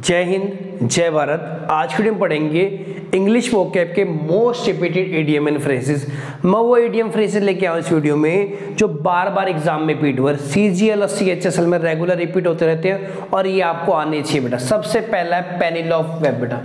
जय हिंद, जय भारत। आज की वीडियो में पढ़ेंगे इंग्लिश वोकैब के most repeated idiom and phrases. मैं वो इडियम फ्रेजेस लेके आऊँ इस वीडियो में जो बार बार एग्जाम में रिपीट हुए, CGL और CHSL में रेगुलर रिपीट होते रहते हैं और ये आपको आने चाहिए बेटा। सबसे पहला है पेनिलॉफ वेब बेटा।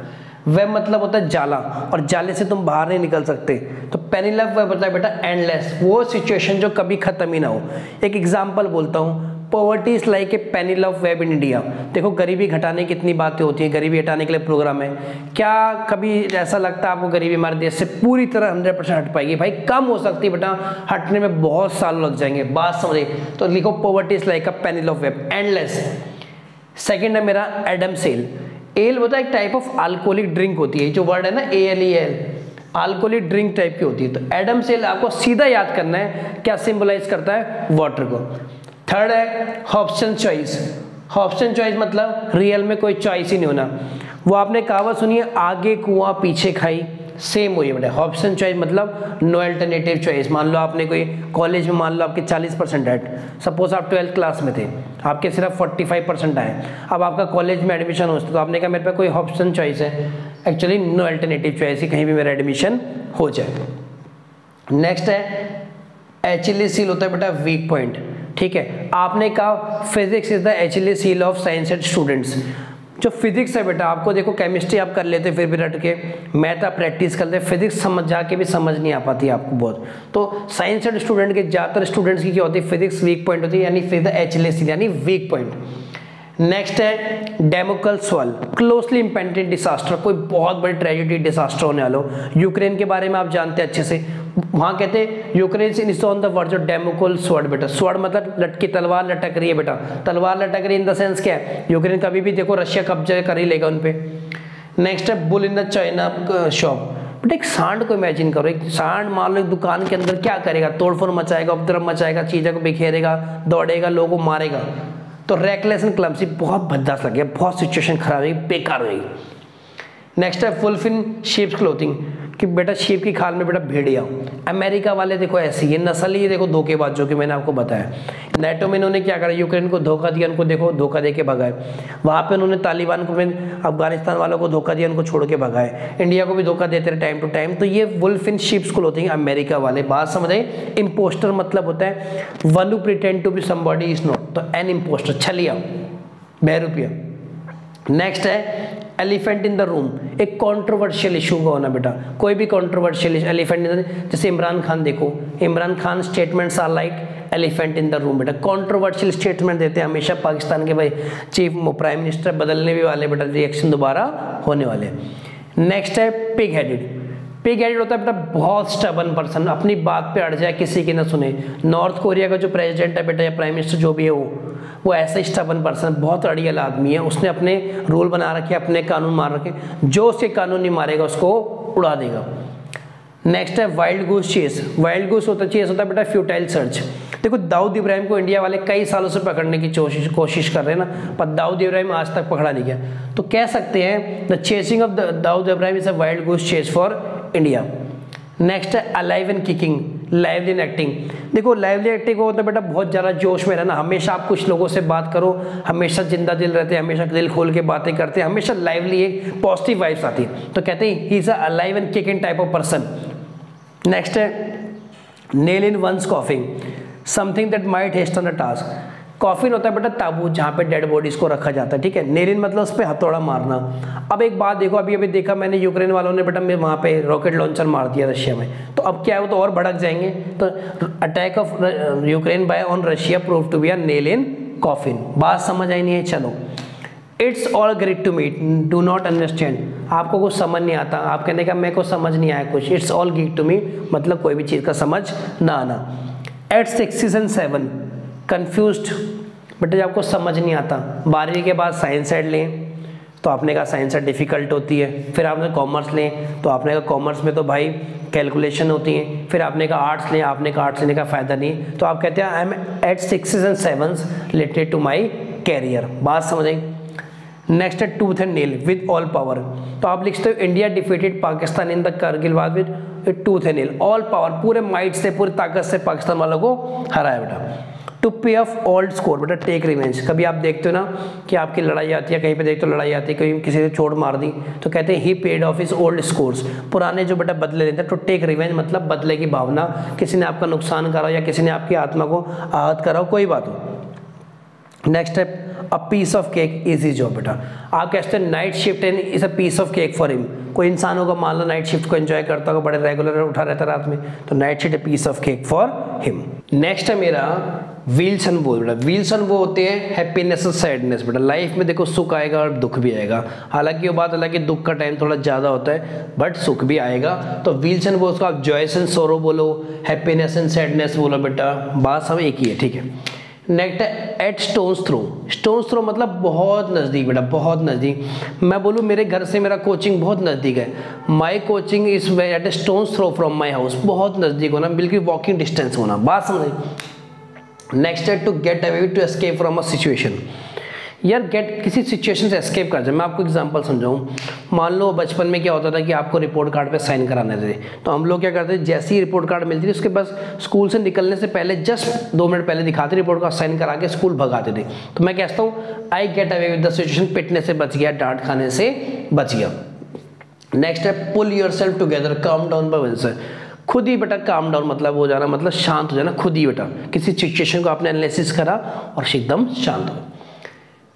वेब मतलब होता है जाला, और जाले से तुम बाहर नहीं निकल सकते। तो पेनिलॉफ वेब होता है बेटा एंडलेस, वो सिचुएशन जो कभी खत्म ही ना हो। एक एग्जाम्पल बोलता हूँ, poverty is like a Penelope web in India. देखो गरीबी घटाने की कितनी बातें होती हैं, गरीबी हटाने के लिए प्रोग्राम है। क्या कभी ऐसा लगता है आपको गरीबी हमारे देश से पूरी तरह 100% हट पाएगी? भाई कम हो सकती है बेटा, हटने में बहुत साल लग जाएंगे। बात समझे तो लिखो poverty is like a Penelope web, endless. Second है मेरा एडम सेल। एल होता है एक टाइप ऑफ अल्कोहलिक ड्रिंक होती है, जो वर्ड है ना ALEL, अल्कोहलिक ड्रिंक टाइप की होती है। तो एडम सेल आपको सीधा याद करना है, क्या सिंबलाइज करता है? वाटर को। थर्ड है हॉब्सन चॉइस। हॉब्सन चॉइस मतलब रियल में कोई चॉइस ही नहीं होना। वो आपने कहावत सुनी है, आगे कुआं पीछे खाई, सेम वही बेटा। हॉब्सन चॉइस मतलब नो अल्टरनेटिव चॉइस। मान लो आपने कोई कॉलेज में, मान लो आपके 40% है, सपोज आप 12th क्लास में थे, आपके सिर्फ 45% आए, अब आपका कॉलेज में एडमिशन हो, तो आपने कहा मेरे पास कोई हॉब्सन चॉइस है, एक्चुअली नो अल्टरनेटिव चॉइस ही, कहीं भी मेरा एडमिशन हो जाए। नेक्स्ट है एचिलीज हील होता है बेटा वीक पॉइंट। ठीक है, आपने कहा physics is the Achilles heel of science and students. जो फिजिक्स है बेटा, आपको देखो केमिस्ट्री आप कर लेते फिर भी रट के, मैथ आप प्रैक्टिस करते, फिजिक्स समझ जाके भी समझ नहीं आ पाती आपको बहुत। तो साइंस एंड स्टूडेंट के ज़्यादातर स्टूडेंट्स की क्या होती है? फिजिक्स वीक पॉइंट होती है, यानी फिर द एचिलीज हील यानी वीक पॉइंट। नेक्स्ट है डेमोकल स्वॉल, क्लोजली इंपेंडेड डिसास्टर, कोई बहुत बड़ी ट्रेजेडी डिसास्टर होने वाला हो। यूक्रेन के बारे में आप जानते हैं अच्छे से, वहां कहते हैं Ukraine is on the verge of Damocles sword बेटा। स्वॉर्ड मतलब लटकी तलवार लटक रही है बेटा। तलवार लटक रही इन द सेंस क्या है? यूक्रेन कभी भी देखो रशिया कब्जा कर ही लेगा उन पे। नेक्स्ट है bull in the China shop. But एक सांड को इमेजिन करो, एक सांड मान लो एक दुकान के अंदर क्या करेगा? तोड़फोड़ मचाएगा, उपद्रव मचाएगा, चीज़ों को बिखेरेगा, दौड़ेगा, लोगों को मारेगा। तो रेकलेस एंड क्लमसी, बहुत भद्दास लगे, बहुत सिचुएशन खराब है, बेकार होगी। नेक्स्ट है वुल्फ इन शीप्स क्लोथिंग, कि बेटा शीप की खाल में बेटा भेड़िया। अमेरिका वाले देखो ऐसी, ये नस्ल ही देखो धोखेबाज, जो कि मैंने आपको बताया। नेटो में इन्होंने क्या करा? यूक्रेन को धोखा दिया, उनको देखो धोखा दे के भगाए। वहाँ पे उन्होंने तालिबान को, अफगानिस्तान वालों को धोखा दिया, उनको छोड़ के भगाए। इंडिया को भी धोखा देते रहे टाइम टू टाइम। तो ये wolf in sheep's clothing America वाले। बात समझ आई? इम्पोस्टर मतलब होता है one who pretend to be somebody is not, तो एन इम्पोस्टर, छलिया, बहरूपिया। नेक्स्ट है एलिफेंट इन द रूम, एक कंट्रोवर्शियल इशू का होना बेटा। कोई भी कंट्रोवर्शियल एलिफेंट इन द, जैसे इमरान खान देखो, Imran Khan statements are like elephant in the room बेटा। कंट्रोवर्शियल स्टेटमेंट देते हैं हमेशा पाकिस्तान के, भाई चीफ प्राइम मिनिस्टर बदलने भी वाले बेटा, रिएक्शन दोबारा होने वाले। नेक्स्ट है पिग हेडेड। पिग हेडेड होता है बेटा बहुत स्टबर्न पर्सन, अपनी बात पे अड़ जाए, किसी की ना सुने। नॉर्थ कोरिया का जो प्रेसिडेंट है बेटा, या प्राइम मिनिस्टर जो भी है, वो ऐसा ही स्टबर्न पर्सन, बहुत अड़ियल आदमी है। उसने अपने रूल बना रखे, अपने कानून मार रखे, जो उसके कानून नहीं मारेगा उसको उड़ा देगा। नेक्स्ट है wild goose chase. Wild goose chase होता है बेटा फ्यूटाइल सर्च। देखो दाऊद इब्राहिम को इंडिया वाले कई सालों से पकड़ने की कोशिश कर रहे हैं ना, पर दाऊद इब्राहिम आज तक पकड़ा नहीं गया। तो कह सकते हैं the chasing of Dawood Ibrahim is a wild goose chase for India. Next है alive and kicking, lively in acting. देखो लाइवली एक्टिंग को होता है बेटा बहुत ज़्यादा जोश में रहना। हमेशा आप कुछ लोगों से बात करो, हमेशा जिंदा दिल रहते हैं, हमेशा दिल खोल के बातें करते हैं, हमेशा लाइवली एक पॉजिटिव वाइब्स आती है। तो कहते हैं he is a alive and kicking type of person. Next है nail in one's coffin, something that might hasten the task. Coffin होता है बेटा ताबूत, जहाँ पे डेड बॉडीज को रखा जाता है। ठीक है, नेल इन मतलब उस पर हथौड़ा मारना। अब एक बात देखो, अभी देखा मैंने यूक्रेन वालों ने बेटा वहाँ पे रॉकेट लॉन्चर मार दिया रशिया में, तो अब क्या है, वो तो और भड़क जाएंगे। तो attack of Ukraine by on Russia prove to be a nail in coffin. बात समझ आई नहीं है? चलो, it's all great to meet, do not understand, आपको कुछ समझ नहीं आता, आप कहने का मेरे को समझ नहीं आया कुछ। It's all great to me मतलब कोई भी चीज़ का समझ ना आना। एट 6 and 7 कन्फ्यूज्ड, बट जब आपको समझ नहीं आता। 12वीं के बाद साइंस साइड लें तो आपने कहा साइंस साइड डिफिकल्ट होती है। फिर आपने कॉमर्स लें तो आपने कहा कॉमर्स में तो भाई कैलकुलेशन होती है। फिर आपने कहा आर्ट्स लें, आपने कहा आर्ट्स लेने का फ़ायदा नहीं। तो आप कहते हैं I am at 6 and 7 related to my career. बात समझ आई? नेक्स्ट है tooth and nail with all power. तो आप लिखते हो India defeated Pakistan in the Kargil war with tooth and nail, all power, पूरे माइट से, पूरी ताकत से पाकिस्तान वालों को हराया बेटा। टू पे ऑफ ओल्ड स्कोर, बेटा टेक रिवेंज। कभी आप देखते हो ना कि आपकी लड़ाई आती है, कहीं पे देखते हो लड़ाई आती है, कहीं किसी ने चोट मार दी, तो कहते हैं he paid off his old scores, पुराने जो बेटा बदले लेते हैं। टू टेक रिवेंज मतलब बदले की भावना, किसी ने आपका नुकसान करा हो या किसी ने आपकी आत्मा को आहत करा हो, कोई बात हो। नेक्स्ट है a piece of cake easy job, बेटा आप कहते हैं night shift and is a piece of cake for him. कोई इंसान होगा मान लो नाइट शिफ्ट को एंजॉय करता होगा, बड़े रेगुलर उठा रहता रात में, तो night shift piece of cake for him. Next है मेरा व्हील्स एंड वो, बेटा व्हील्स एंड वो होते हैं हैप्पीनेस और सैडनेस। बेटा लाइफ में देखो सुख आएगा और दुख भी आएगा, हालांकि वो बात अलग है दुख का टाइम थोड़ा ज़्यादा होता है बट सुख भी आएगा। तो व्हील्स एंड वो उसको आप जॉयस एंड सोरो बोलो, हैप्पीनेस एंड सैडनेस बोलो, बेटा बात सब एक ही है, ठीक है। नेक्स्ट है at stone's throw. Stone's throw मतलब बहुत नज़दीक, बेटा बहुत नज़दीक। मैं बोलूँ मेरे घर से मेरा कोचिंग बहुत नज़दीक है, my coaching is at a stone's throw from my house, बहुत नज़दीक होना, बिल्कुल वॉकिंग डिस्टेंस होना, बात समझ। नेक्स्ट है to get away, to escape from a situation. यार गेट किसी सिचुएशन से एस्केप कर जाए। मैं आपको एग्जांपल समझाऊं, मान लो बचपन में क्या होता था कि आपको रिपोर्ट कार्ड पे साइन कराने थे, तो हम लोग क्या करते थे, जैसे ही रिपोर्ट कार्ड मिलती थी उसके पास स्कूल से निकलने से पहले जस्ट 2 मिनट पहले दिखाते रिपोर्ट कार्ड, साइन करा के स्कूल भगाते थे। तो मैं कहता हूँ I get away with the situation, पिटने से बच गया, डांट खाने से बच गया। नेक्स्ट है pull yourself together, calm down by wincer. खुद ही बेटा काम डाउन मतलब हो जाना, मतलब शांत हो जाना खुद ही, बेटा किसी सिचुएशन को आपने एनालिसिस करा और एकदम शांत हो।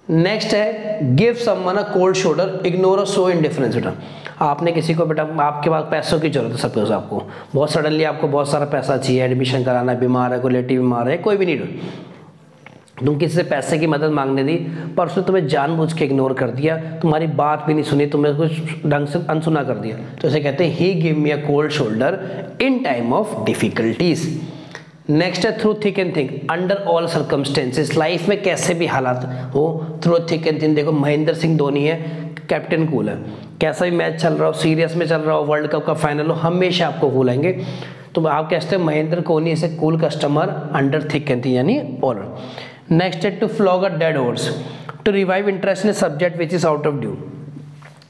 नेक्स्ट है give someone a cold shoulder, ignore a show indifference. बेटा आपने किसी को, बेटा आपके पास पैसों की जरूरत है, सपोज आपको बहुत सडनली आपको बहुत सारा पैसा चाहिए, एडमिशन कराना, बीमार है, कोई रिलेटिव बीमार है, कोई भी नहीं, तुम किसी से पैसे की मदद मांगने दी पर उसने तुम्हें जानबूझ के इग्नोर कर दिया, तुम्हारी बात भी नहीं सुनी, तुम्हें कुछ ढंग से अनसुना कर दिया, तो इसे कहते हैं he give me a cold shoulder in time of difficulties. Next है through thick and think, under all circumstances, life में कैसे भी हालात हो, थ्रू थिक एंड थिंक। देखो महेंद्र सिंह धोनी है, कैप्टन कूल है, कैसा भी मैच चल रहा हो, सीरियस में चल रहा हो, वर्ल्ड कप का फाइनल हो, हमेशा आपको कूल आएंगे। तो आप कहते हैं Mahendra Kohli is a cool customer under thick and think, यानी ऑल। नेक्स्ट है to flog a dead horse, to revive interest in subject which is out of due.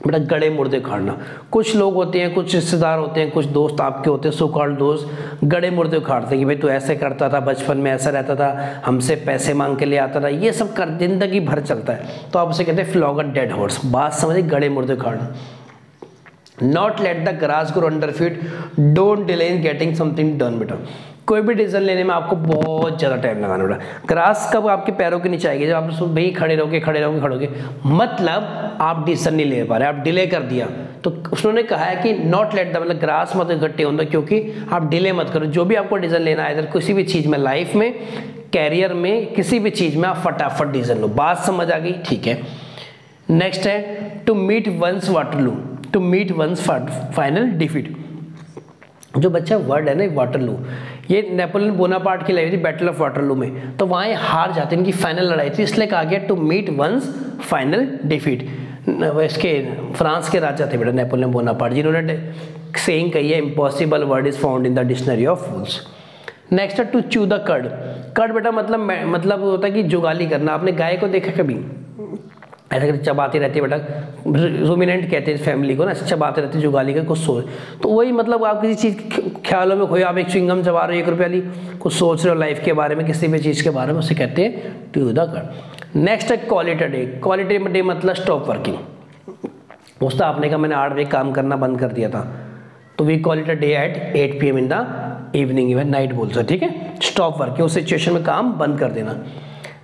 बेटा गड़े मुर्दे उखाड़ना, कुछ लोग होते हैं, कुछ रिश्तेदार होते हैं, कुछ दोस्त आपके होते हैं, सो कॉल्ड दोस्त, गड़े मुर्दे उखाड़ते हैं कि भाई तू ऐसे करता था, बचपन में ऐसा रहता था, हमसे पैसे मांग के ले आता था, ये सब कर जिंदगी भर चलता है, तो आप उसे कहते हैं फ्लॉग अ डेड हॉर्स, बात समझे, गड़े मुर्दे उखाड़ना। Not let the grass grow under feet, don't delay in getting something done. बेटा कोई भी डिसीजन लेने में आपको बहुत ज़्यादा टाइम लगाना, बेटा ग्रास कब आपके पैरों के नीचे आएगी, जब आप भाई खड़े रहोगे, मतलब आप डिसीजन नहीं ले पा रहे, आप डिले कर दिया। तो उन्होंने कहा है कि नॉट लेट द, मतलब ग्रास मत इकट्ठे होता, क्योंकि आप डिले मत करो, जो भी आपको डिसीजन लेना है इधर किसी भी चीज़ में, लाइफ में, कैरियर में, किसी भी चीज़ में आप फटाफट डिसीजन लो। बात समझ आ गई, ठीक है। नेक्स्ट है to meet one's waterloo, to meet one's final defeat. जो बच्चा वर्ड है ना वाटरलू, ये नेपोलियन बोनापार्ट की लड़ी थी बैटल ऑफ वाटरलू में, तो वहाँ हार जाते, इनकी फाइनल लड़ाई थी, इसलिए कहा गया to meet one's final defeat. इसके फ्रांस के राजा थे बेटा नेपोलियन बोनापार्ट, जिन्होंने सेइंग कही है impossible word is found in the dictionary of fools. Next है to chew the curd. Curd बेटा मतलब होता है कि जुगाली करना। आपने गाय को देखा कभी ऐसे करके चबाती रहती है, बेटा रूमिनेंट कहते हैं इस फैमिली को ना, चबाते रहते जुगाली का कुछ सोच, तो वही मतलब आप किसी चीज़ ख्यालों में खोए, आप एक च्युइंगम चबा रहे हो 1 रुपये वाली, कुछ सोच रहे हो लाइफ के बारे में, किसी भी चीज़ के बारे में, उसे कहते हैं टू द कर्ड। नेक्स्ट है क्वालिटी डे। क्वालिटी डे मतलब स्टॉप वर्किंग। उस आपने कहा मैंने 8 बजे काम करना बंद कर दिया था, तो we call it a day at 8 PM in the evening, even night बोलते हैं, ठीक है। स्टॉप वर्किंग, उस सिचुएशन में काम बंद कर देना।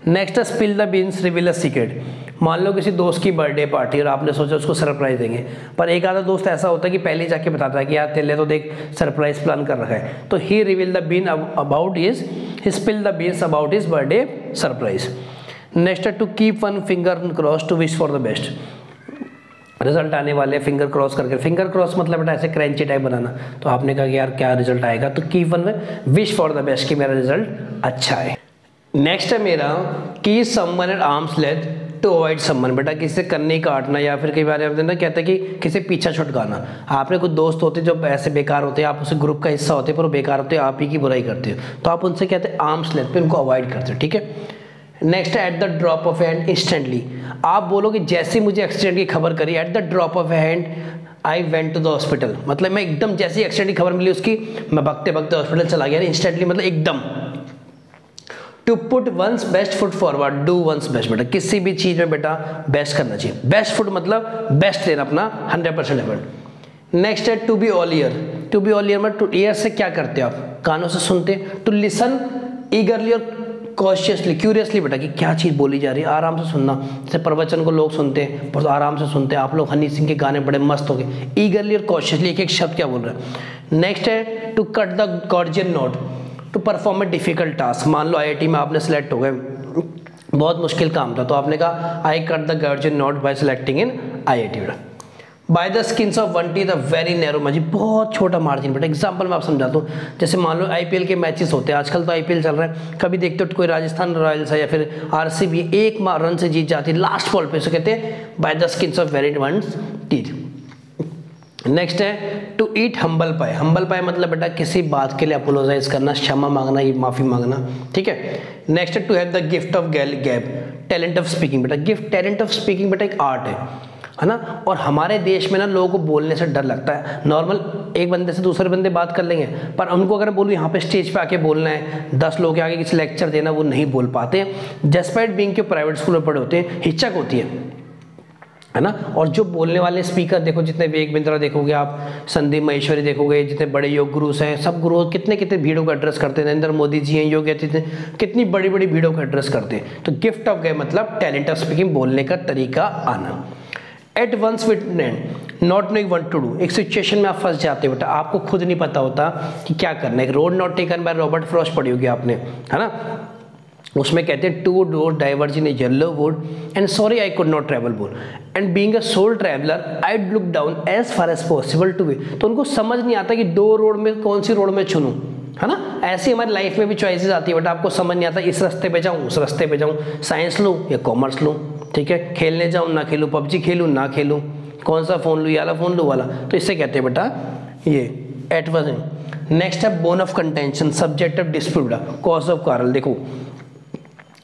नेक्स्ट है spill the beans, reveal a secret. मान लो किसी दोस्त की बर्थडे पार्टी और आपने सोचा उसको सरप्राइज देंगे, पर एक आधा दोस्त ऐसा होता है कि पहले जाके बताता है कि यार तेरे तो देख सरप्राइज प्लान कर रखा है, तो he reveal the bean about his, he spill the beans about his birthday surprise. Next है to keep one finger cross to wish for the best. Result आने वाले फिंगर क्रॉस करके, फिंगर क्रॉस मतलब बेटा ऐसे क्रंची टाइप बनाना, तो आपने कहा कि यार क्या रिजल्ट आएगा, तो कीप वन में विश फॉर द बेस्ट कि मेरा रिजल्ट अच्छा है। नेक्स्ट है मेरा की someone at arm's length to avoid someone. बेटा किसी से कन्नी काटना, या फिर कई बार ना कहते हैं कि किसी पीछा छुटकाना। आपने कुछ दोस्त होते जो ऐसे बेकार होते हैं, आप उसे ग्रुप का हिस्सा होते हैं पर वो बेकार होते हैं, आप ही की बुराई करते हो, तो आप उनसे कहते हैं आर्म्स लेंथ पे उनको अवॉइड करते हो, ठीक है। नेक्स्ट है at the drop of hand instantly. आप बोलो कि जैसे मुझे एक्सीडेंट की खबर करी, at the drop of hand I went to the hospital, मतलब मैं एकदम जैसे ही एक्सीडेंट की खबर मिली उसकी, मैं भागते भागते हॉस्पिटल चला गया। इंस्टेंटली मतलब एकदम। To put one's best foot forward, do one's best. बेटा किसी भी चीज में बेटा बेस्ट करना चाहिए। बेस्ट फुट मतलब बेस्ट देना अपना 100% एफर्ट। नेक्स्ट है to be all ear. To be all ear में टू ईयर से क्या करते हो आप, कानों से सुनते। टू लिसन ईगरली और कॉशियसली, क्यूरियसली बेटा कि क्या चीज़ बोली जा रही है, आराम से सुनना। जैसे प्रवचन को लोग सुनते हैं बहुत आराम से सुनते हैं, आप लोग हनी सिंह के गाने बड़े मस्त हो गए। ईगरली और कॉशियसली एक एक शब्द क्या बोल रहे हैं। नेक्स्ट है to cut the Gordian note, to perform a difficult task. मान लो IIT में आपने सेलेक्ट हो गए, बहुत मुश्किल काम था, तो आपने कहा I cut the Gordian note by selecting in IIT। बेटा by the skins of one teeth, very narrow margin, बहुत छोटा मार्जिन। बेटा एग्जांपल मैं आप समझाता हूँ। जैसे मान लो IPL के मैचेस होते हैं, आजकल तो IPL चल रहा है, कभी देखते हो तो कोई राजस्थान रॉयल्स है या फिर RCB एक रन से जीत जाती है लास्ट बॉल पे, उसे कहते हैं by the skins of very one's teeth. Next है to eat humble pie. Humble pie मतलब बेटा किसी बात के लिए अपोलोजाइज करना, क्षमा मांगना, ये माफी मांगना, ठीक है। नेक्स्ट है to have the gift of gap, talent of speaking. बेटा गिफ्ट टैलेंट ऑफ स्पीकिंग बेटा एक आर्ट है ना। और हमारे देश में ना लोगों को बोलने से डर लगता है। नॉर्मल एक बंदे से दूसरे बंदे बात कर लेंगे, पर उनको अगर बोलूँ यहाँ पे स्टेज पे आके बोलना है, 10 लोगों के आगे किसी लेक्चर देना, वो नहीं बोल पाते। जस्पाइट बीइंग के प्राइवेट स्कूल में पढ़े होते हैं, हिचक होती है ना। और जो बोलने वाले स्पीकर देखो, जितने विवेक बिंद्रा देखोगे आप, संदीप महेश्वरी देखोगे, जितने बड़े योग गुरुस हैं, सब गुरु कितने कितने भीड़ों को एड्रेस करते हैं। नरेंद्र मोदी जी हैं, योगी आदित्यनाथ, कितनी बड़ी बड़ी भीड़ों को एड्रेस करते हैं। तो गिफ्ट ऑफ गैप मतलब टैलेंट ऑफ स्पीकिंग, बोलने का तरीका आना। At one's with not knowing what to do, एक सिचुएशन में आप फंस जाते हो बेटा, आपको खुद नहीं पता होता कि क्या करना है। एक road not taken by Robert Frost पढ़ी होगी आपने, है ना। उसमें कहते हैं two door diverge in a yellow wood and sorry I could not travel both and being a sole traveller I look down as far as possible to way. तो उनको समझ नहीं आता कि 2 रोड में कौन सी रोड में चुनूं, है ना। ऐसी हमारी लाइफ में भी चॉइसेस आती है बट आपको समझ नहीं आता इस रास्ते पे जाऊं, उस रास्ते पे जाऊं, साइंस लूं या कॉमर्स लूं, ठीक है। खेलने जाऊं ना खेलूं, PUBG खेलूं ना खेलूं, कौन सा फोन लूं, ये वाला फोन लूं वाला। तो इससे कहते हैं बेटा ये एट वंस। नेक्स्ट है bone of contention, subject of dispute, cause of कारण। देखो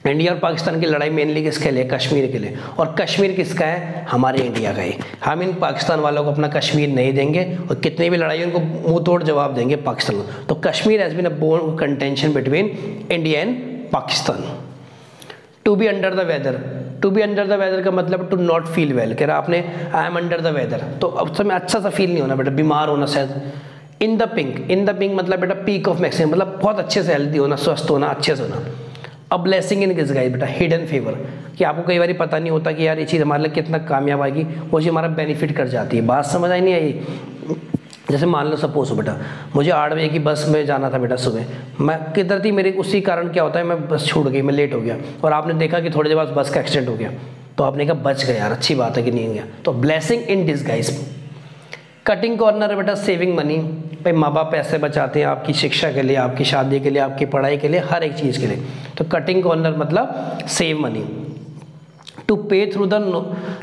इंडिया और पाकिस्तान की लड़ाई मेनली किसके लिए, कश्मीर के लिए। और कश्मीर किसका है, हमारे इंडिया का है। हम इन पाकिस्तान वालों को अपना कश्मीर नहीं देंगे और कितनी भी लड़ाई उनको मुंह तोड़ जवाब देंगे पाकिस्तान। तो Kashmir has been a bone contention between India and Pakistan. To be under the weather, to be under the weather का मतलब टू नॉट फील वेल। कह रहा आपने I am under the weather, तो अब समय अच्छा सा फील नहीं होना बेटा, बीमार होना शायद। In the pink, in the pink मतलब बेटा पीक ऑफ मैक्सिमम, मतलब बहुत अच्छे से हेल्दी होना, स्वस्थ होना, अच्छे से होना। अब ब्लेसिंग इन डिस्गाइज बेटा, हिडन फेवर, कि आपको कई बार पता नहीं होता कि यार ये चीज़ हमारे लिए कितना कामयाब आएगी, वो चीज़ हमारा बेनिफिट कर जाती है। बात समझ आई नहीं आई। जैसे मान लो सपोज बेटा मुझे 8 बजे की बस में जाना था बेटा सुबह, मैं किधर थी, मेरे उसी कारण क्या होता है मैं बस छूट गई, मैं लेट हो गया, और आपने देखा कि थोड़ी देर बाद बस का एक्सीडेंट हो गया, तो आपने कहा बच गया यार, अच्छी बात है कि नहीं हो गया। तो blessing in disguise. Cutting corner है बेटा सेविंग मनी, भाई माँ बाप पैसे बचाते हैं आपकी शिक्षा के लिए, आपकी शादी के लिए, आपकी पढ़ाई के लिए, हर एक चीज़ के लिए। तो कटिंग कॉर्नर मतलब save money. To pay through the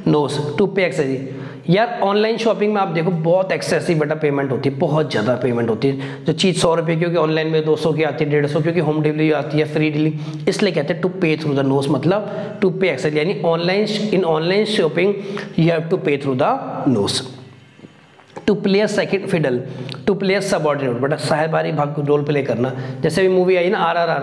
nose, to pay excessive. यार ऑनलाइन शॉपिंग में आप देखो बहुत एक्सेसिव बेटा पेमेंट होती है, बहुत ज़्यादा पेमेंट होती है। जो चीज़ 100 रुपये की, ऑनलाइन में 200 की आती है, 150, क्योंकि होम डिलीवरी आती है, फ्री डिलीवरी, इसलिए कहते हैं to pay through the nose, मतलब टू पे एक्सेसिव, यानी online, in online shopping you have to pay through the nose. To play second fiddle, to play subordinate, बेटा साहेबारी भाग रोल प्ले करना। जैसे भी मूवी आई ना RRR,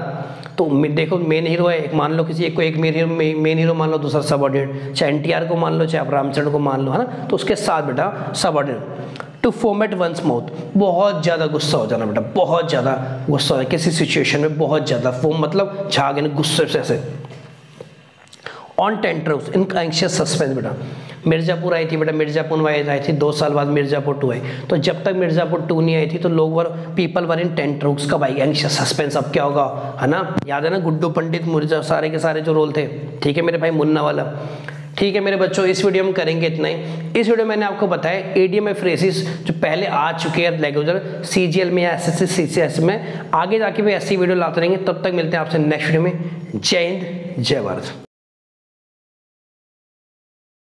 तो देखो मेन हीरो है, एक मान लो किसी एक को एक मेन हीरो मान लो, दूसरा सबऑर्डिनेट, चाहे NTR को मान लो, चाहे आप रामचंद्र को मान लो, है ना, तो उसके साथ बेटा subordinate. To format one's mouth, बहुत ज़्यादा गुस्सा हो जाना बेटा, बहुत ज़्यादा गुस्सा हो जाए किसी सिचुएशन में, बहुत ज़्यादा फोम मतलब झाग, गुस्से से ऐसे। On tantrums, in anxious suspense बेटा। मिर्ज़ापुर आई थी बेटा, मिर्ज़ापुर आई थी 2 साल बाद मिर्ज़ापुर 2 आई, तो जब तक मिर्ज़ापुर 2 नहीं आई थी तो लोग पीपल वर इन टेंट्रम्स। कब आई, एंशियस सस्पेंस, अब क्या होगा, है ना। याद है ना गुड्डू पंडित, मिर्जा, सारे के सारे जो रोल थे, ठीक है मेरे भाई, मुन्ना वाला। ठीक है मेरे बच्चों, इस वीडियो में करेंगे इतना ही। इस वीडियो में मैंने आपको बताया इडियम में फ्रेजेस जो पहले आ चुके हैं रेगुलर CGL में या SSC CCS में, आगे जाके भी ऐसी वीडियो लाते रहेंगे। तब तक मिलते हैं आपसे नेक्स्ट वीडियो में। जय हिंद, जय भारत।